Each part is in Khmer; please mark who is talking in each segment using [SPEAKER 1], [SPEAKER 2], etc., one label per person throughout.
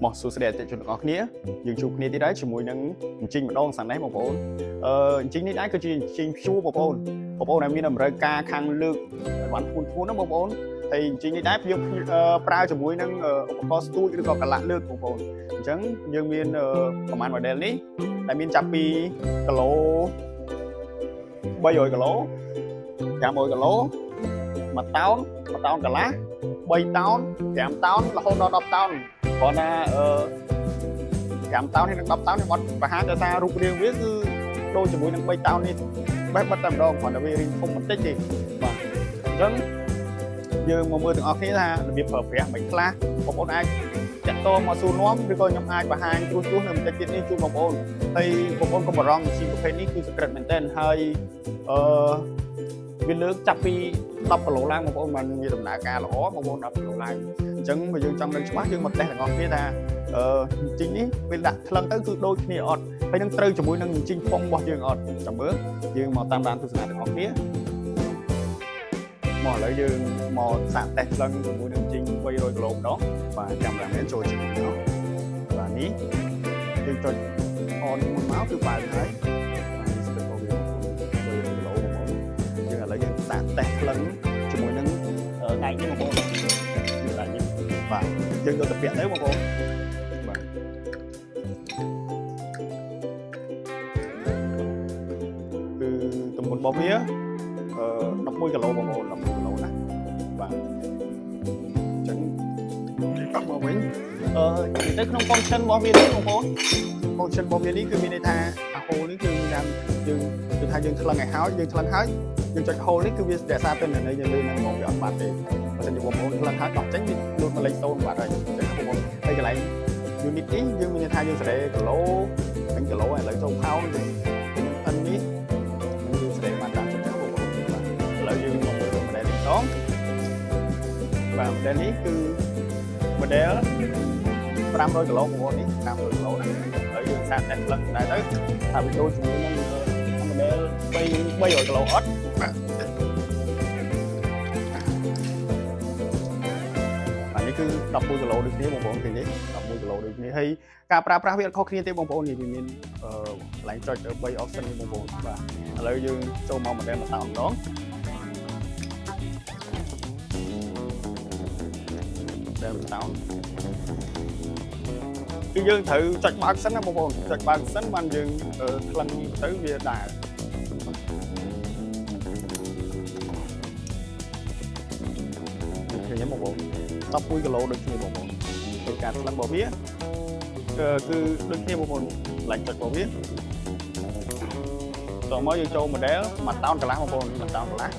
[SPEAKER 1] មកសួស្តីអតិថិជនទាំងអស់គ្នាយើងជួបគ្នាទៀតហើយជាមួយនឹងអញ្ជើញម្ដងសាំងនេះបងប្អូនអញ្ជើញនេះដែរគឺជាអញ្ជើញព្យួរបងប្អូនដែលមានតម្រូវការខាងលើកបានធ្ងន់ណាបងប្អូនហើយអញ្ជើញនេះដែរយើងប្រើជាមួយនឹងឧបករណ៍ស្ទូចឬក៏កន្លះលើកបងប្អូនអញ្ចឹងយើងមានប្រមាណ model នេះដែលមានចាប់ពីគីឡូ300គីឡូ500គីឡូ1តោន1តោនកន្លះ3តោន5តោនរហូតដល់10តោនព្រោះណា5តោនហើយនិង10តោននេះបាត់ប្រហែលដោយសាររូបរាងវាគឺដូចជាមួយនឹង3តោននេះបេះបិទតែម្ដងគ្រាន់តែវារីងធំបន្តិចទេបាទអញ្ចឹងយើងមកមើលទាំងអស់គ្នាថារបៀបប្រើប្រាស់មិនខ្លះបងប្អូនអាចតាក់ទងមកសួរនាំឬក៏ខ្ញុំអាចបង្ហាញត្រួសនៅបន្តិចទៀតនេះជូនបងប្អូនហើយបងប្អូនកុំបារម្ភជីប្រភេទនេះគឺ secret មែនទែនហើយវាលើកចាប់ពី10គីឡូឡើងបងប្អូនបានមានដំណើរការល្អបងប្អូន10គីឡូឡើងអញ្ចឹងបើយើងចង់ដឹងច្បាស់យើងមកតេស្តទាំងអស់គ្នាថាជិញនេះពេលដាក់ថ្លឹងទៅគឺដូចគ្នាអត់ហើយនឹងត្រូវជាមួយនឹងជិញពងរបស់យើងអត់ចាំមើលយើងមកតាមដានទស្សនាទាំងអស់គ្នាមកឥឡូវយើងមកសាកតេស្តថ្លឹងជាមួយនឹងជិញ300គីឡូម្ដងបាទចាំតាមមែនចូលជិញម្ដងបាទនេះយើងចុចអនមុនមកគឺបើកហើយយើងសាកតេស្តថ្លឹងជាមួយនឹងដៃនេះបងប្អូនដៃនេះបាទយើងយកទៅពាក់ទៅបងប្អូនបាទគឺទម្ងន់របស់វា11គីឡូបងប្អូន11គីឡូណាបាទអញ្ចឹងមកវិញទៅក្នុង function របស់វានេះបងប្អូន function របស់វានេះគឺមានន័យថាអាហូនេះគឺយើងគឺថាយើងថ្លឹងឲ្យហើយយើងថ្លឹងហើយយើងចុច hole នេះគឺវារក្សាទិន្នន័យនៅលើនឹងមកវាអត់បាត់ទេបើមិនជាបងប្អូនខ្លះហើយដោះចេញវាលូតមកលេខ0បាត់ហើយអញ្ចឹងបងប្អូនហើយកន្លែង unit នេះយើងមានថាយើងសេរីគីឡូ5គីឡូឥឡូវចូល pound អានេះយើងសេរីបានតាមចិត្តបងប្អូនបាទឥឡូវយើងមកមើល model នេះផងបាទ model នេះគឺ model 500គីឡូបងប្អូននេះ500គីឡូណាហើយយើងសាកតែផ្លឹកដែរទៅថាវាដូចជាមួយនឹង model 300គីឡូអត់បាទនេះគឺ11គីឡូដូចគ្នាបងប្អូនឃើញទេ11គីឡូដូចគ្នាហើយការប្រើប្រាស់វាអត់ខុសគ្នាទេបងប្អូននេះវាមានកន្លែងចុច3 option នេះបងប្អូនបាទឥឡូវយើងចូលមក model មួយតោនម្ដង model មួយតោនគឺយើងត្រូវចុចបើកសិនណាបងប្អូនចុចបើកសិនបានយើងថ្លឹងទៅវាដើរឃើញទេបងប្អូន11គីឡូដូចគ្នាបងប្អូនហើយការថ្លឹងរបស់វាគឺដូចគ្នាបងប្អូនឡើងចុចរបស់វាតោះមកយើងចូល model 1តោនកន្លះបងប្អូន1តោនកន្លះបាទ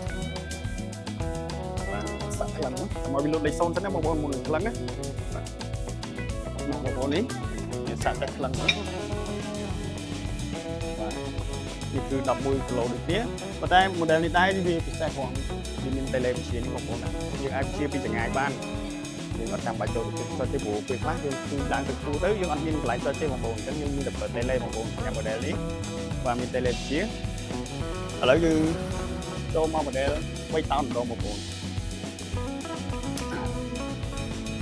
[SPEAKER 1] សាក់ថ្លឹងមកវាលុបលេខ0សិនណាបងប្អូនមុននឹងថ្លឹងណាបងប្អូននេះសាក់តែថ្លឹងបាទនេះគឺ11គីឡូដូចគ្នាប៉ុន្តែ model នេះដែរវាពិសេសផងវាមាន tele វិទ្យានេះបងប្អូនណាយើងអាចវិទ្យាពីចម្ងាយបានយើងអត់ចាំបាច់ចូលទៅចុចទេព្រោះពេលខ្លះយើងគឺឡើងទៅទូទៅយើងអត់មានកន្លែងចុចទេបងប្អូនអញ្ចឹងយើងមានតែប្រើ tele បងប្អូនតាម model នេះបាទមាន tele វិទ្យាឥឡូវយើងចូលមក model 3តោនម្ដងបងប្អូន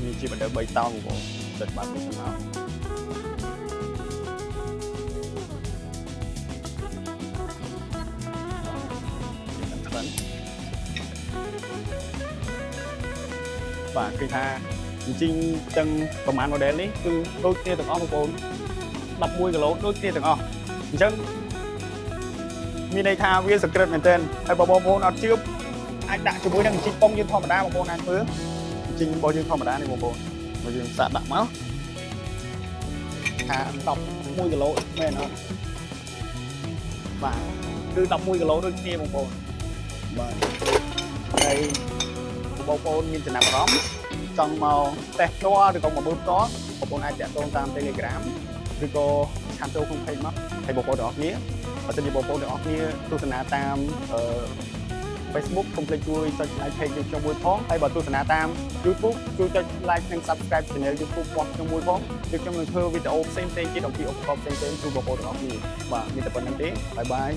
[SPEAKER 1] នេះជា model 3តោនបងប្អូនចុចបាទមកបាទគឺថាអញ្ចឹងទាំងប្រមាណ model នេះគឺដូចគ្នាទាំងអស់បងប្អូន11គីឡូដូចគ្នាទាំងអស់អញ្ចឹងមានន័យថាវា secret មែនទែនហើយបងប្អូនអត់ជឿអាចដាក់ជាមួយនឹងជីប៉ុងយើងធម្មតាបងប្អូនអាចមើលជីរបស់យើងធម្មតានេះបងប្អូនមកយើងសាកដាក់មកថា11គីឡូមែនអត់បាទគឺ11គីឡូដូចគ្នាបងប្អូនបាទហើយបងប្អូនមានចំណាប់អារម្មណ៍ចង់មកតេស្តផ្ទាល់ឬក៏មកមើលផ្ទាល់បងប្អូនអាចតាក់ទងតាម Telegram ឬក៏ឆានចូលក្នុង page មកហើយបងប្អូនទាំងអស់គ្នាបើសិនជាបងប្អូនទាំងអស់គ្នាទស្សនាតាម Facebook កុំភ្លេចជួយចុច like page យើងខ្ញុំមួយផងហើយបើទស្សនាតាម YouTube ជួយចុច like និង subscribe channel YouTube របស់ខ្ញុំមួយផងគឺខ្ញុំនឹងធ្វើវីដេអូផ្សេងៗទៀតអំពីឧបករណ៍ផ្សេងៗជូនបងប្អូនទាំងអស់គ្នាបាទមានតែប៉ុណ្្នឹងទេបាយបាយ